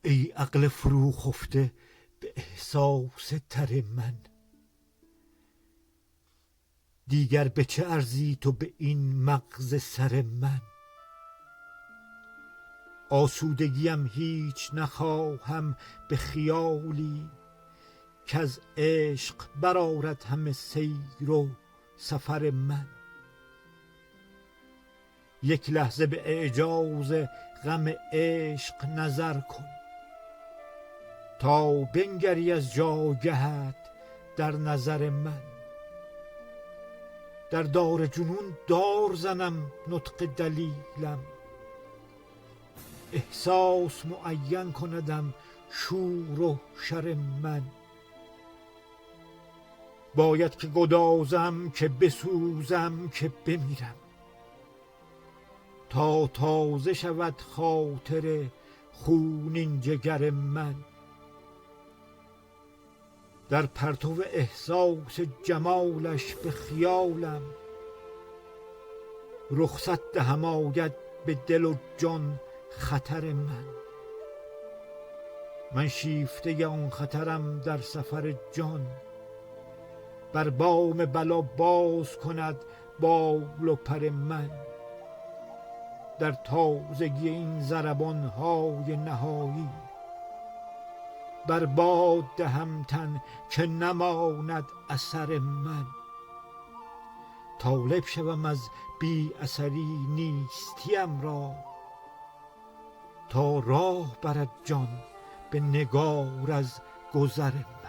ای عقل فرو خفته به احساس تر من، دیگر به چه ارزی تو به این مغز سر من؟ آسودگیم هیچ نخواهم به خیالی، کز عشق برآرد همه سیر و سفر من. یک لحظه به اعجاز غم عشق نظر کن، تا بنگری از جایگهت در نظر من. در دار جنون دار زنم نطق دلیلم، احساس معین کندم شور و شر من. باید که گدازم که بسوزم که بمیرم، تا تازه شود خاطر خونین جگر من. در پرتو احساس جمالش به خیالم، رخصت دهم آید به دل و جان خطر من. من شیفته آن خطرم در سفر جان، بر بام بلا باز کند بال و پر من. در تازگی این ضربان های نهایی، بر باد دهم تن که نماند اثر من. طالب شوم از بی اثری نیستیم را، تا راه برد جان به نگار از گذر من.